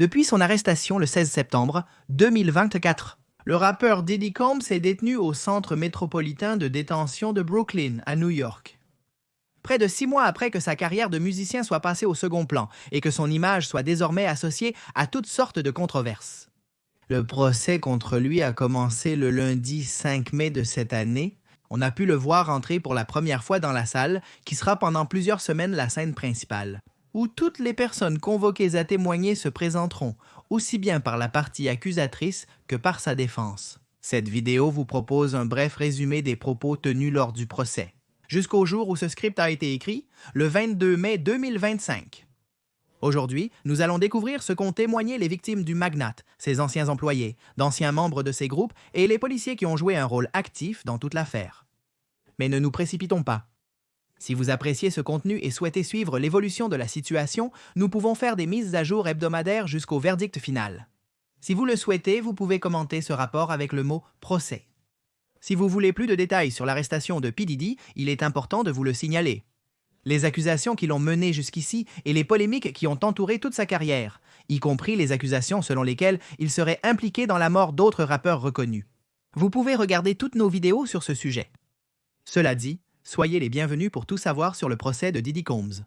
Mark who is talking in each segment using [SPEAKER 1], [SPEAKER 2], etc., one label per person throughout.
[SPEAKER 1] depuis son arrestation le 16 septembre 2024. Le rappeur Diddy Combs est détenu au centre métropolitain de détention de Brooklyn, à New York. Près de 6 mois après que sa carrière de musicien soit passée au second plan et que son image soit désormais associée à toutes sortes de controverses. Le procès contre lui a commencé le lundi 5 mai de cette année. On a pu le voir entrer pour la première fois dans la salle, qui sera pendant plusieurs semaines la scène principale, où toutes les personnes convoquées à témoigner se présenteront, aussi bien par la partie accusatrice que par sa défense. Cette vidéo vous propose un bref résumé des propos tenus lors du procès, jusqu'au jour où ce script a été écrit, le 22 mai 2025. Aujourd'hui, nous allons découvrir ce qu'ont témoigné les victimes du magnate, ses anciens employés, d'anciens membres de ces groupes et les policiers qui ont joué un rôle actif dans toute l'affaire. Mais ne nous précipitons pas. Si vous appréciez ce contenu et souhaitez suivre l'évolution de la situation, nous pouvons faire des mises à jour hebdomadaires jusqu'au verdict final. Si vous le souhaitez, vous pouvez commenter ce rapport avec le mot « procès ». Si vous voulez plus de détails sur l'arrestation de P. Diddy, il est important de vous le signaler. Les accusations qui l'ont mené jusqu'ici et les polémiques qui ont entouré toute sa carrière, y compris les accusations selon lesquelles il serait impliqué dans la mort d'autres rappeurs reconnus. Vous pouvez regarder toutes nos vidéos sur ce sujet. Cela dit, soyez les bienvenus pour tout savoir sur le procès de Diddy Combs.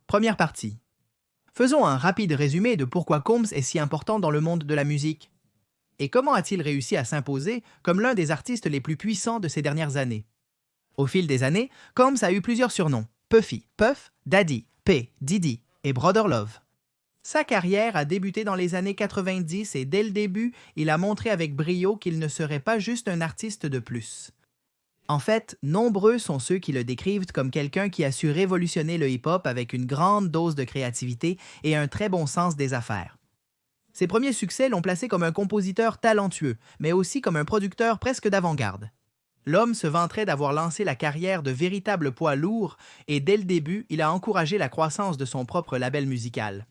[SPEAKER 1] Première partie. Faisons un rapide résumé de pourquoi Combs est si important dans le monde de la musique. Et comment a-t-il réussi à s'imposer comme l'un des artistes les plus puissants de ces dernières années? Au fil des années, Combs a eu plusieurs surnoms. Puffy, Puff, Daddy, P, Diddy et Brother Love. Sa carrière a débuté dans les années 90 et dès le début, il a montré avec brio qu'il ne serait pas juste un artiste de plus. En fait, nombreux sont ceux qui le décrivent comme quelqu'un qui a su révolutionner le hip-hop avec une grande dose de créativité et un très bon sens des affaires. Ses premiers succès l'ont placé comme un compositeur talentueux, mais aussi comme un producteur presque d'avant-garde. L'homme se vanterait d'avoir lancé la carrière de véritable poids lourd et dès le début, il a encouragé la croissance de son propre label musical.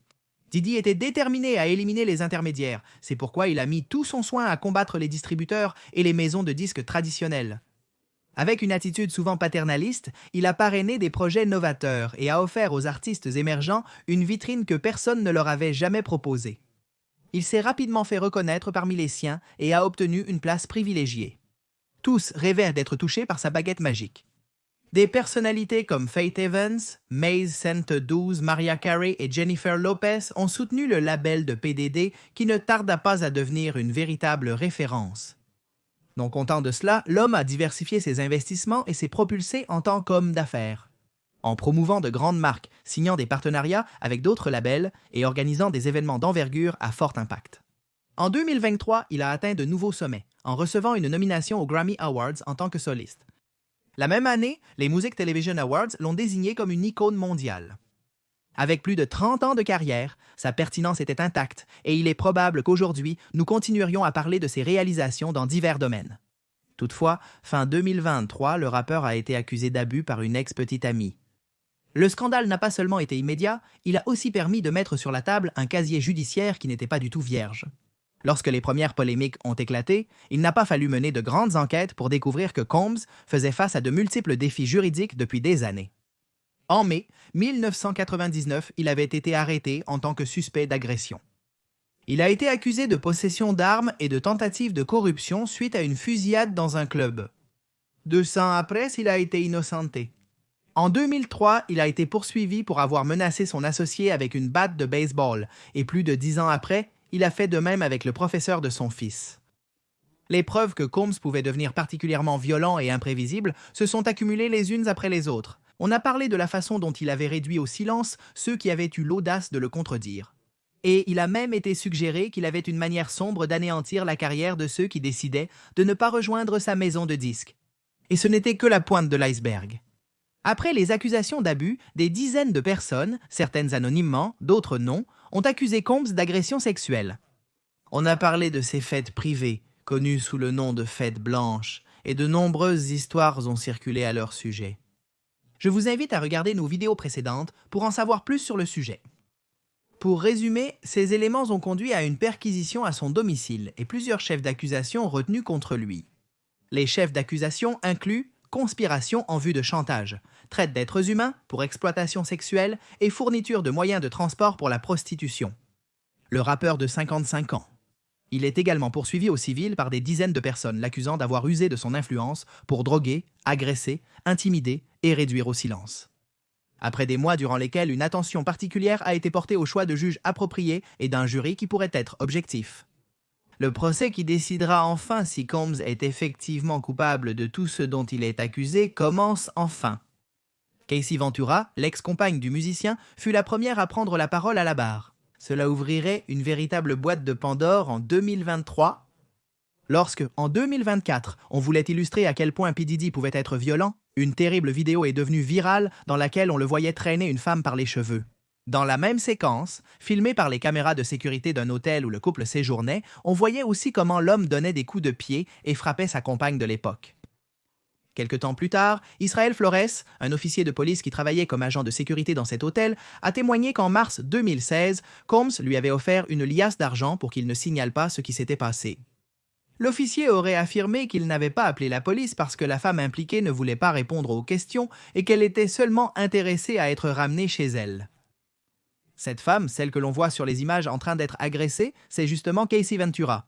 [SPEAKER 1] Diddy était déterminé à éliminer les intermédiaires, c'est pourquoi il a mis tout son soin à combattre les distributeurs et les maisons de disques traditionnelles. Avec une attitude souvent paternaliste, il a parrainé des projets novateurs et a offert aux artistes émergents une vitrine que personne ne leur avait jamais proposée. Il s'est rapidement fait reconnaître parmi les siens et a obtenu une place privilégiée. Tous rêvaient d'être touchés par sa baguette magique. Des personnalités comme Faith Evans, Maze St. 12, Mariah Carey et Jennifer Lopez ont soutenu le label de PDD qui ne tarda pas à devenir une véritable référence. Non content de cela, l'homme a diversifié ses investissements et s'est propulsé en tant qu'homme d'affaires, en promouvant de grandes marques, signant des partenariats avec d'autres labels et organisant des événements d'envergure à fort impact. En 2023, il a atteint de nouveaux sommets, en recevant une nomination aux Grammy Awards en tant que soliste. La même année, les Music Television Awards l'ont désigné comme une icône mondiale. Avec plus de 30 ans de carrière, sa pertinence était intacte et il est probable qu'aujourd'hui, nous continuerions à parler de ses réalisations dans divers domaines. Toutefois, fin 2023, le rappeur a été accusé d'abus par une ex-petite amie. Le scandale n'a pas seulement été immédiat, il a aussi permis de mettre sur la table un casier judiciaire qui n'était pas du tout vierge. Lorsque les premières polémiques ont éclaté, il n'a pas fallu mener de grandes enquêtes pour découvrir que Combs faisait face à de multiples défis juridiques depuis des années. En mai 1999, il avait été arrêté en tant que suspect d'agression. Il a été accusé de possession d'armes et de tentative de corruption suite à une fusillade dans un club. 2 ans après, il a été innocenté. En 2003, il a été poursuivi pour avoir menacé son associé avec une batte de baseball et plus de 10 ans après, il a fait de même avec le professeur de son fils. Les preuves que Combs pouvait devenir particulièrement violent et imprévisible se sont accumulées les unes après les autres. On a parlé de la façon dont il avait réduit au silence ceux qui avaient eu l'audace de le contredire. Et il a même été suggéré qu'il avait une manière sombre d'anéantir la carrière de ceux qui décidaient de ne pas rejoindre sa maison de disques. Et ce n'était que la pointe de l'iceberg. Après les accusations d'abus, des dizaines de personnes, certaines anonymement, d'autres non, ont accusé Combs d'agression sexuelle. On a parlé de ses fêtes privées, connues sous le nom de fêtes blanches, et de nombreuses histoires ont circulé à leur sujet. Je vous invite à regarder nos vidéos précédentes pour en savoir plus sur le sujet. Pour résumer, ces éléments ont conduit à une perquisition à son domicile et plusieurs chefs d'accusation retenus contre lui. Les chefs d'accusation incluent conspiration en vue de chantage, traite d'êtres humains pour exploitation sexuelle et fourniture de moyens de transport pour la prostitution. le rappeur de 55 ans. Il est également poursuivi au civil par des dizaines de personnes l'accusant d'avoir usé de son influence pour droguer, agresser, intimider et réduire au silence. Après des mois durant lesquels une attention particulière a été portée au choix de juges appropriés et d'un jury qui pourrait être objectif. Le procès qui décidera enfin si Combs est effectivement coupable de tout ce dont il est accusé commence enfin. Casey Ventura, l'ex-compagne du musicien, fut la première à prendre la parole à la barre. Cela ouvrirait une véritable boîte de Pandore en 2023. Lorsque, en 2024, on voulait illustrer à quel point P. Diddy pouvait être violent, une terrible vidéo est devenue virale dans laquelle on le voyait traîner une femme par les cheveux. Dans la même séquence, filmée par les caméras de sécurité d'un hôtel où le couple séjournait, on voyait aussi comment l'homme donnait des coups de pied et frappait sa compagne de l'époque. Quelque temps plus tard, Israel Flores, un officier de police qui travaillait comme agent de sécurité dans cet hôtel, a témoigné qu'en mars 2016, Combs lui avait offert une liasse d'argent pour qu'il ne signale pas ce qui s'était passé. L'officier aurait affirmé qu'il n'avait pas appelé la police parce que la femme impliquée ne voulait pas répondre aux questions et qu'elle était seulement intéressée à être ramenée chez elle. Cette femme, celle que l'on voit sur les images en train d'être agressée, c'est justement Casey Ventura.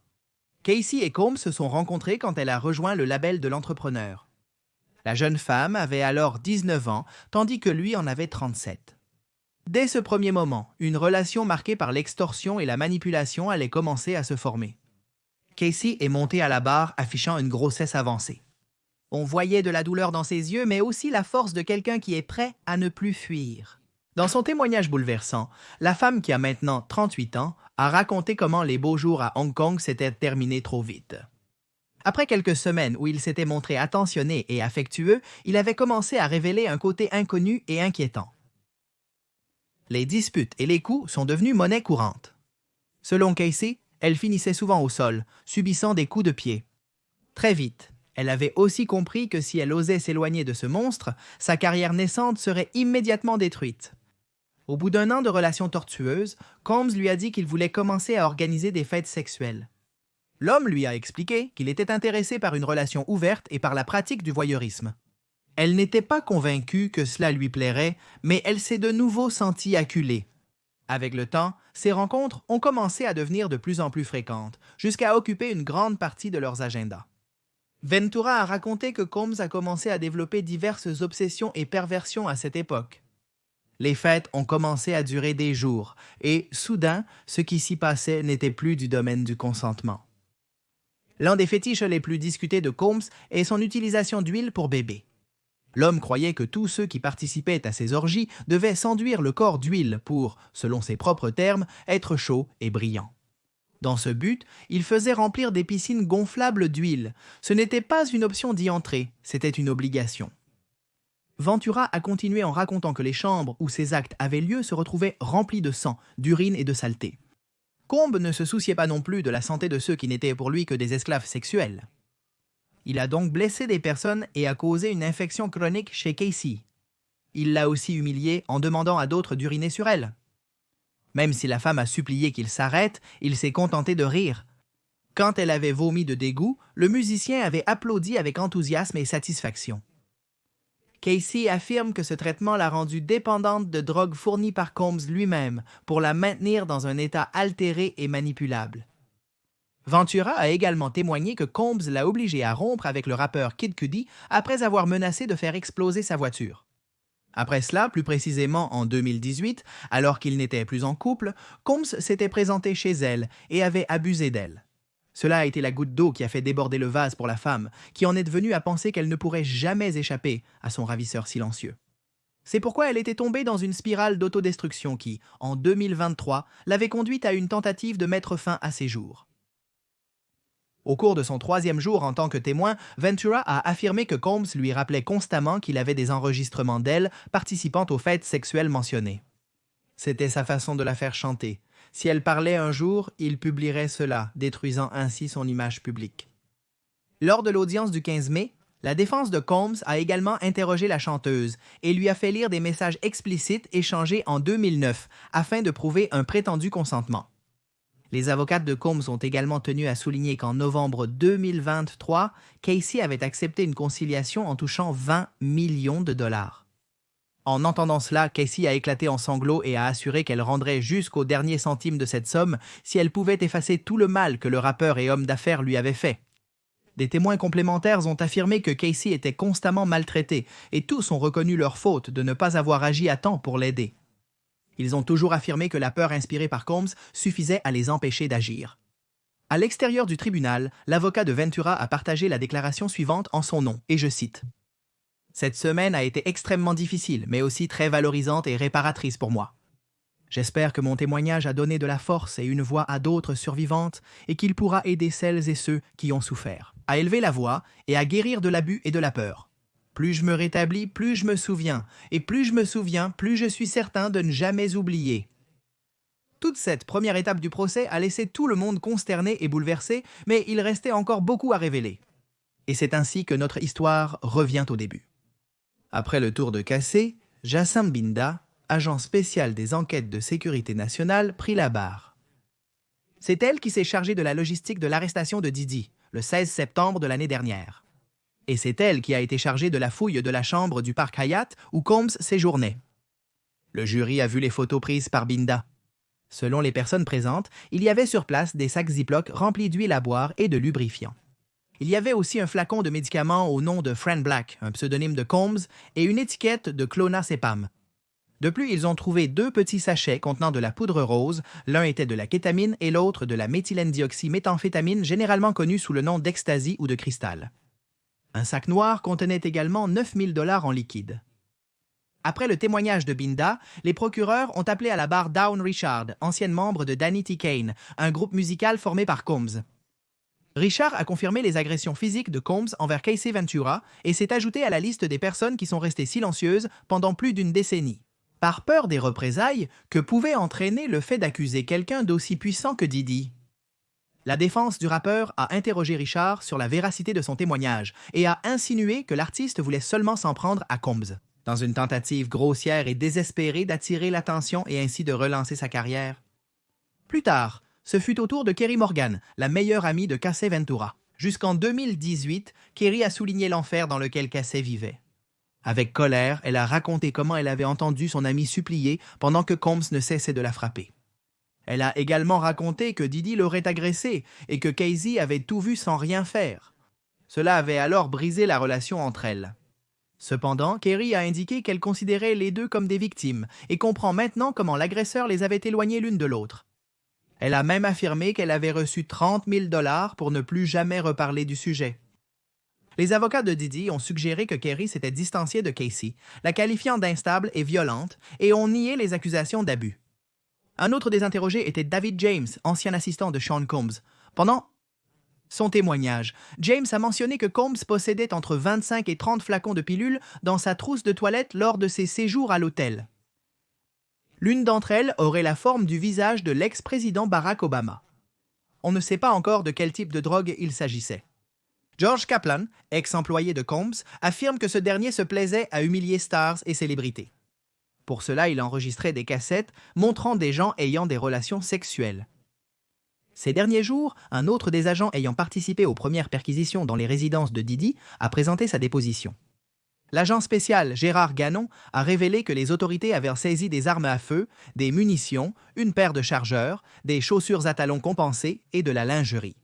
[SPEAKER 1] Casey et Combs se sont rencontrés quand elle a rejoint le label de l'entrepreneur. La jeune femme avait alors 19 ans, tandis que lui en avait 37. Dès ce premier moment, une relation marquée par l'extorsion et la manipulation allait commencer à se former. Casey est montée à la barre affichant une grossesse avancée. On voyait de la douleur dans ses yeux, mais aussi la force de quelqu'un qui est prêt à ne plus fuir. Dans son témoignage bouleversant, la femme qui a maintenant 38 ans a raconté comment les beaux jours à Hong Kong s'étaient terminés trop vite. Après quelques semaines où il s'était montré attentionné et affectueux, il avait commencé à révéler un côté inconnu et inquiétant. Les disputes et les coups sont devenus monnaie courante. Selon Casey, elle finissait souvent au sol, subissant des coups de pied. Très vite, elle avait aussi compris que si elle osait s'éloigner de ce monstre, sa carrière naissante serait immédiatement détruite. Au bout d'un an de relations tortueuses, Combs lui a dit qu'il voulait commencer à organiser des fêtes sexuelles. L'homme lui a expliqué qu'il était intéressé par une relation ouverte et par la pratique du voyeurisme. Elle n'était pas convaincue que cela lui plairait, mais elle s'est de nouveau sentie acculée. Avec le temps, ces rencontres ont commencé à devenir de plus en plus fréquentes, jusqu'à occuper une grande partie de leurs agendas. Ventura a raconté que Combs a commencé à développer diverses obsessions et perversions à cette époque. Les fêtes ont commencé à durer des jours, et soudain, ce qui s'y passait n'était plus du domaine du consentement. L'un des fétiches les plus discutés de Combs est son utilisation d'huile pour bébé. L'homme croyait que tous ceux qui participaient à ces orgies devaient s'enduire le corps d'huile pour, selon ses propres termes, être chaud et brillant. Dans ce but, il faisait remplir des piscines gonflables d'huile. Ce n'était pas une option d'y entrer, c'était une obligation. Ventura a continué en racontant que les chambres où ces actes avaient lieu se retrouvaient remplies de sang, d'urine et de saleté. Combs ne se souciait pas non plus de la santé de ceux qui n'étaient pour lui que des esclaves sexuels. Il a donc blessé des personnes et a causé une infection chronique chez Casey. Il l'a aussi humiliée en demandant à d'autres d'uriner sur elle. Même si la femme a supplié qu'il s'arrête, il s'est contenté de rire. Quand elle avait vomi de dégoût, le musicien avait applaudi avec enthousiasme et satisfaction. Casey affirme que ce traitement l'a rendue dépendante de drogues fournies par Combs lui-même pour la maintenir dans un état altéré et manipulable. Ventura a également témoigné que Combs l'a obligé à rompre avec le rappeur Kid Cudi après avoir menacé de faire exploser sa voiture. Après cela, plus précisément en 2018, alors qu'ils n'étaient plus en couple, Combs s'était présenté chez elle et avait abusé d'elle. Cela a été la goutte d'eau qui a fait déborder le vase pour la femme, qui en est devenue à penser qu'elle ne pourrait jamais échapper à son ravisseur silencieux. C'est pourquoi elle était tombée dans une spirale d'autodestruction qui, en 2023, l'avait conduite à une tentative de mettre fin à ses jours. Au cours de son 3e jour en tant que témoin, Ventura a affirmé que Combs lui rappelait constamment qu'il avait des enregistrements d'elle participant aux fêtes sexuelles mentionnées. C'était sa façon de la faire chanter. Si elle parlait un jour, il publierait cela, détruisant ainsi son image publique. Lors de l'audience du 15 mai, la défense de Combs a également interrogé la chanteuse et lui a fait lire des messages explicites échangés en 2009 afin de prouver un prétendu consentement. Les avocates de Combs ont également tenu à souligner qu'en novembre 2023, Casey avait accepté une conciliation en touchant 20 millions de dollars. En entendant cela, Casey a éclaté en sanglots et a assuré qu'elle rendrait jusqu'au dernier centime de cette somme si elle pouvait effacer tout le mal que le rappeur et homme d'affaires lui avait fait. Des témoins complémentaires ont affirmé que Casey était constamment maltraité et tous ont reconnu leur faute de ne pas avoir agi à temps pour l'aider. Ils ont toujours affirmé que la peur inspirée par Combs suffisait à les empêcher d'agir. À l'extérieur du tribunal, l'avocat de Ventura a partagé la déclaration suivante en son nom, et je cite « Cette semaine a été extrêmement difficile, mais aussi très valorisante et réparatrice pour moi. J'espère que mon témoignage a donné de la force et une voix à d'autres survivantes et qu'il pourra aider celles et ceux qui ont souffert à élever la voix et à guérir de l'abus et de la peur. Plus je me rétablis, plus je me souviens, et plus je me souviens, plus je suis certain de ne jamais oublier. » Toute cette première étape du procès a laissé tout le monde consterné et bouleversé, mais il restait encore beaucoup à révéler. Et c'est ainsi que notre histoire revient au début. Après le tour de Casey, Jacinthe Binda, agent spécial des enquêtes de sécurité nationale, prit la barre. C'est elle qui s'est chargée de la logistique de l'arrestation de Didi, le 16 septembre de l'année dernière. Et c'est elle qui a été chargée de la fouille de la chambre du parc Hyatt où Combs séjournait. Le jury a vu les photos prises par Binda. Selon les personnes présentes, il y avait sur place des sacs Ziploc remplis d'huile à boire et de lubrifiant. Il y avait aussi un flacon de médicaments au nom de Fran Black, un pseudonyme de Combs, et une étiquette de clonazepam. De plus, ils ont trouvé 2 petits sachets contenant de la poudre rose, l'un était de la kétamine et l'autre de la méthylène-dioxyméthamphétamine, généralement connue sous le nom d'ecstasy ou de cristal. Un sac noir contenait également 9 000 $ en liquide. Après le témoignage de Binda, les procureurs ont appelé à la barre Dawn Richard, ancienne membre de Danny T. Kane, un groupe musical formé par Combs. Richard a confirmé les agressions physiques de Combs envers Casey Ventura et s'est ajouté à la liste des personnes qui sont restées silencieuses pendant plus d'une décennie. Par peur des représailles que pouvait entraîner le fait d'accuser quelqu'un d'aussi puissant que Didi. La défense du rappeur a interrogé Richard sur la véracité de son témoignage et a insinué que l'artiste voulait seulement s'en prendre à Combs, dans une tentative grossière et désespérée d'attirer l'attention et ainsi de relancer sa carrière. Plus tard, ce fut au tour de Kerry Morgan, la meilleure amie de Casey Ventura. Jusqu'en 2018, Kerry a souligné l'enfer dans lequel Casey vivait. Avec colère, elle a raconté comment elle avait entendu son ami supplier pendant que Combs ne cessait de la frapper. Elle a également raconté que Didi l'aurait agressée et que Casey avait tout vu sans rien faire. Cela avait alors brisé la relation entre elles. Cependant, Kerry a indiqué qu'elle considérait les deux comme des victimes et comprend maintenant comment l'agresseur les avait éloignées l'une de l'autre. Elle a même affirmé qu'elle avait reçu 30 000 $ pour ne plus jamais reparler du sujet. Les avocats de Didi ont suggéré que Kerry s'était distanciée de Casey, la qualifiant d'instable et violente, et ont nié les accusations d'abus. Un autre des interrogés était David James, ancien assistant de Sean Combs. Pendant son témoignage, James a mentionné que Combs possédait entre 25 et 30 flacons de pilules dans sa trousse de toilette lors de ses séjours à l'hôtel. L'une d'entre elles aurait la forme du visage de l'ex-président Barack Obama. On ne sait pas encore de quel type de drogue il s'agissait. George Kaplan, ex-employé de Combs, affirme que ce dernier se plaisait à humilier stars et célébrités. Pour cela, il enregistrait des cassettes montrant des gens ayant des relations sexuelles. Ces derniers jours, un autre des agents ayant participé aux premières perquisitions dans les résidences de Didi a présenté sa déposition. L'agent spécial Gérard Gannon a révélé que les autorités avaient saisi des armes à feu, des munitions, une paire de chargeurs, des chaussures à talons compensées et de la lingerie.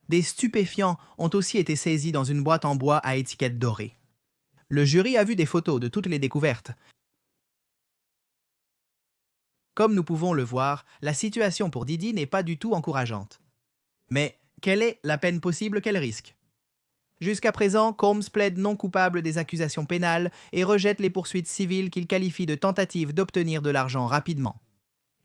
[SPEAKER 1] Des stupéfiants ont aussi été saisis dans une boîte en bois à étiquette dorée. Le jury a vu des photos de toutes les découvertes. Comme nous pouvons le voir, la situation pour Didi n'est pas du tout encourageante. Mais quelle est la peine possible qu'elle risque? Jusqu'à présent, Combs plaide non coupable des accusations pénales et rejette les poursuites civiles qu'il qualifie de tentative d'obtenir de l'argent rapidement.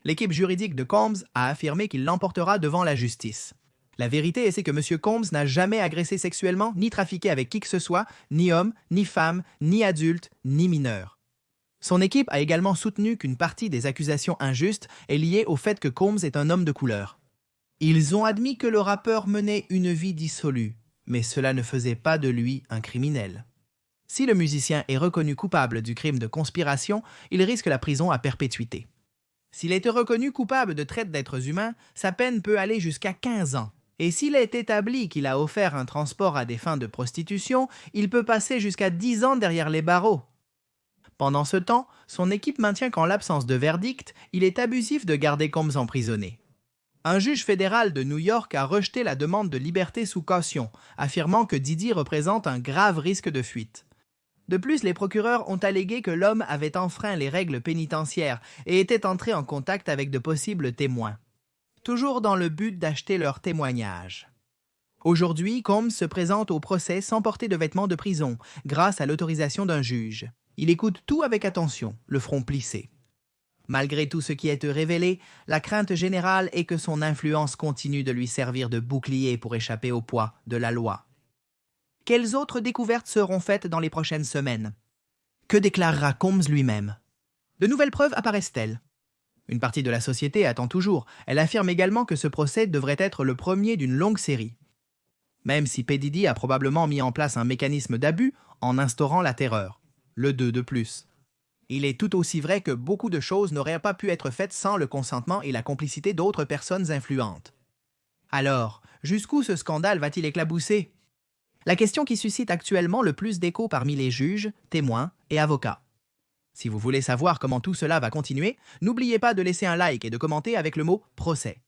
[SPEAKER 1] L'équipe juridique de Combs a affirmé qu'il l'emportera devant la justice. La vérité, c'est que M. Combs n'a jamais agressé sexuellement ni trafiqué avec qui que ce soit, ni homme, ni femme, ni adulte, ni mineur. Son équipe a également soutenu qu'une partie des accusations injustes est liée au fait que Combs est un homme de couleur. Ils ont admis que le rappeur menait une vie dissolue, mais cela ne faisait pas de lui un criminel. Si le musicien est reconnu coupable du crime de conspiration, il risque la prison à perpétuité. S'il est reconnu coupable de traite d'êtres humains, sa peine peut aller jusqu'à 15 ans. Et s'il est établi qu'il a offert un transport à des fins de prostitution, il peut passer jusqu'à 10 ans derrière les barreaux. Pendant ce temps, son équipe maintient qu'en l'absence de verdict, il est abusif de garder Combs emprisonné. Un juge fédéral de New York a rejeté la demande de liberté sous caution, affirmant que Diddy représente un grave risque de fuite. De plus, les procureurs ont allégué que l'homme avait enfreint les règles pénitentiaires et était entré en contact avec de possibles témoins, toujours dans le but d'acheter leur témoignage. Aujourd'hui, Combs se présente au procès sans porter de vêtements de prison, grâce à l'autorisation d'un juge. Il écoute tout avec attention, le front plissé. Malgré tout ce qui est révélé, la crainte générale est que son influence continue de lui servir de bouclier pour échapper au poids de la loi. Quelles autres découvertes seront faites dans les prochaines semaines? Que déclarera Combs lui-même? De nouvelles preuves apparaissent-elles? Une partie de la société attend toujours. Elle affirme également que ce procès devrait être le premier d'une longue série. Même si P. Diddy a probablement mis en place un mécanisme d'abus en instaurant la terreur. Le 2 de plus. Il est tout aussi vrai que beaucoup de choses n'auraient pas pu être faites sans le consentement et la complicité d'autres personnes influentes. Alors, jusqu'où ce scandale va-t-il éclabousser? La question qui suscite actuellement le plus d'écho parmi les juges, témoins et avocats. Si vous voulez savoir comment tout cela va continuer, n'oubliez pas de laisser un like et de commenter avec le mot « procès ».